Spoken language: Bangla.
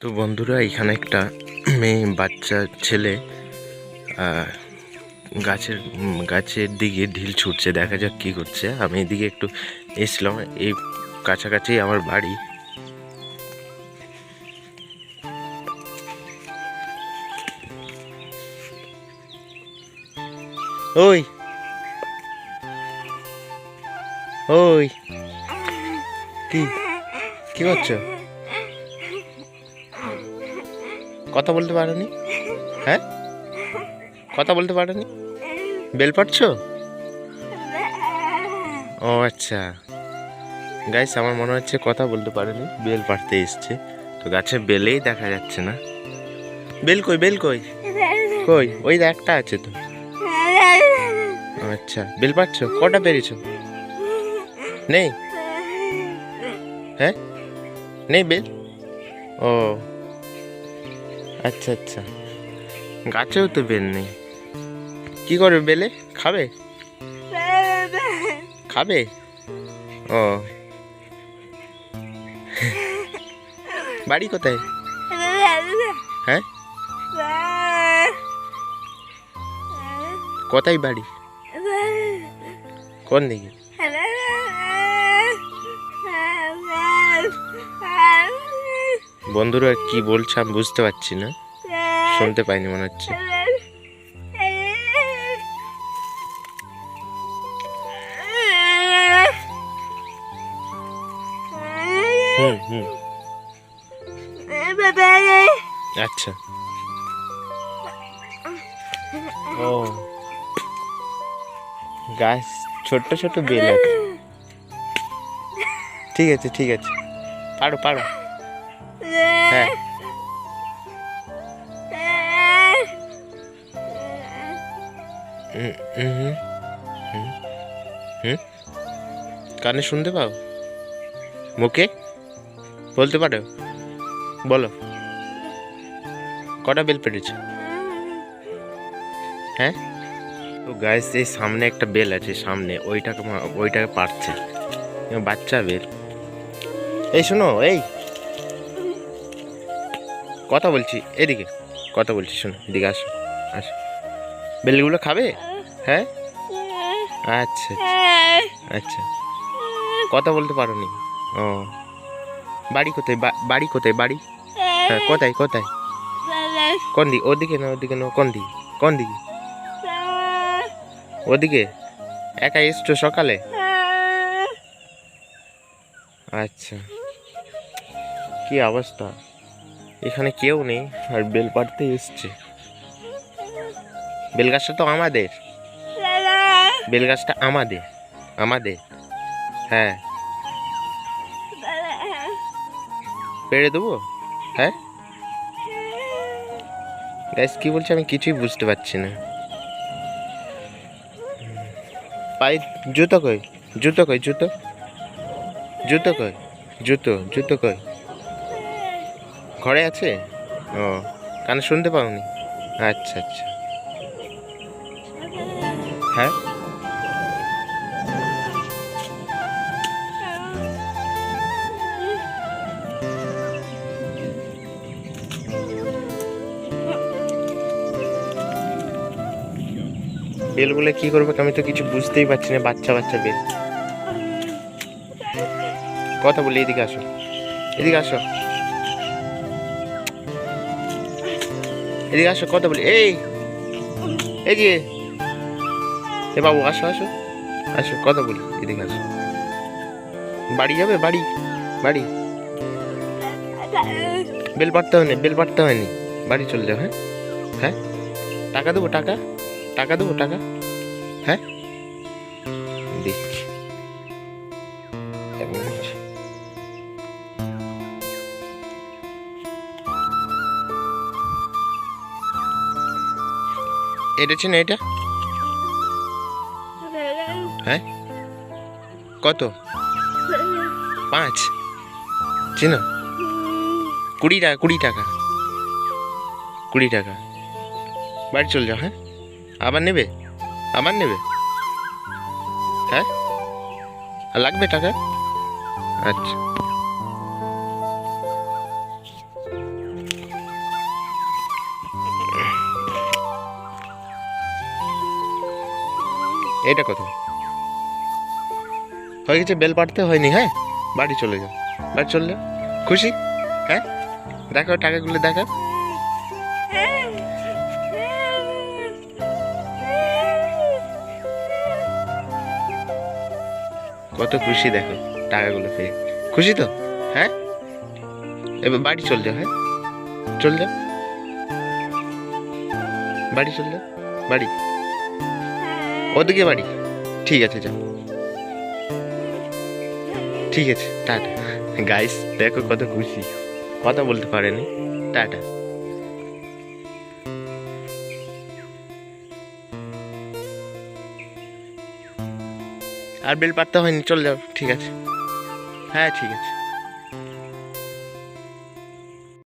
তো বন্ধুরা, এখানে একটা মেয়ে বাচ্চা ছেলে গাছের দিকে ঢিল ছুটছে। দেখা যাক কি করছে। আমি এদিকে একটু এসলাম, এই কাছাকাছি আমার বাড়ি। ওই ওই কি কি করছো? কথা বলতে পারোনি? হ্যাঁ, কথা বলতে পারোনি? বেল পাড়ছো? ও আচ্ছা গাইস, আমার মনে হচ্ছে কথা বলতে পারেনি, বেল পাড়তে এসছে। তো গাছে বেলেই দেখা যাচ্ছে না। বেল কই, বেল কই? কই? ওই একটা আছে তো। আচ্ছা, বেল পাড়ছো? কটা পেরেছো? নেই? হ্যাঁ, নেই বেল? ও আচ্ছা আচ্ছা, গাছেও তো বেল নেই। কি করবে বেলে? খাবে? খাবে? ও, বাড়ি কোথায়? হ্যাঁ, কোথায় বাড়ি? কোন দিকে? বন্ধুরা কি বলছে আমি বুঝতে পারছি না, শুনতে পাইনি মনে হচ্ছে। হুম হুম, আচ্ছা। ও, গাছ ছোট্ট ছোট বেল আছে। ঠিক আছে ঠিক আছে, পারো পারো। হ্যাঁ, হুম হুম হুম হুম, কানে শুনতে পাও? মুখে বলতে পারো? বলো, কটা বেল পেরেছো? হ্যাঁ, তো গাইস এই সামনে একটা বেল আছে, সামনে ওইটাকে পারছে, বাচ্চা বেল। এই শোনো, এই কথা বলছি, এদিকে কথা বলছি, শোনো এদিকে আসো। আসো, বেলগুলো খাবে? হ্যাঁ, আচ্ছা আচ্ছা আচ্ছা, কথা বলতে পারো নি? ও, বাড়ি কোথায়? বাড়ি কোথায়? বাড়ি হ্যাঁ, কোথায় কোথায়? কোন দিকে? ওদিকে না, ওদিকে না, কোন দিকে? কোন দিকে? ওদিকে? একা এসছো সকালে? আচ্ছা, কি অবস্থা, এখানে কেউ নেই আর বেল পাড়তে এসছে। বেলগাছটা তো আমাদের, বেলগাছটা আমাদের, আমাদের। হ্যাঁ, পেড়ে দেবো? হ্যাঁ গাইস, কি বলছে আমি কিছুই বুঝতে পারছি না। পায়ে জুতো কই? জুতো কই? জুতো, জুতো কই? জুতো, জুতো কই? ঘরে আছে? ও, কানে শুনতে পাওনি? আচ্ছা আচ্ছা, হ্যাঁ। বেলগুলো কি করবে আমি তো কিছু বুঝতেই পারছি না, বাচ্চা বাচ্চা বেল। কথা বলি, এদিকে আসো, এদিকে আসো, এদিকে আসো, কথা বলি। এই যে, এ বাবু আসো আসো আসো, কথা বলি, এদিকে আসো। বাড়ি যাবে? বাড়ি, বাড়ি? বেল পাড়তে হয়নি, বেল পাড়তে হয়নি, বাড়ি চলে যাও। হ্যাঁ হ্যাঁ, টাকা দেবো, টাকা, টাকা দেবো, টাকা। হ্যাঁ, দিচ্ছি, এক মিনিট। এটা চেনে এটা? হ্যাঁ, কত? 5? চেনো? 20 টাকা, 20 টাকা, 20 টাকা। বাড়ি চলে যাও। হ্যাঁ, আবার নেবে? আবার নেবে? হ্যাঁ, আর লাগবে টাকা? আচ্ছা, এটা কত হয়ে গেছে, বেল পাঠতে হয়নি। হ্যাঁ, বাড়ি চলে যাও, বাড়ি চলে যাও। খুশি? হ্যাঁ, দেখো টাকাগুলো দেখো। কত খুশি দেখো টাকাগুলো পেয়ে। খুশি তো? হ্যাঁ, এবার বাড়ি চলে যাও। হ্যাঁ, চলে যাও, বাড়ি চলে যাও। বাড়ি ওদিকে বাড়ি। ঠিক আছে, যাও। ঠিক আছে, টাটা। গাইস দেখো কত খুশি, কথা বলতে পারেনি। টাটা। আর বেল পাততে হয়নি, চলে যাও। ঠিক আছে, হ্যাঁ ঠিক আছে।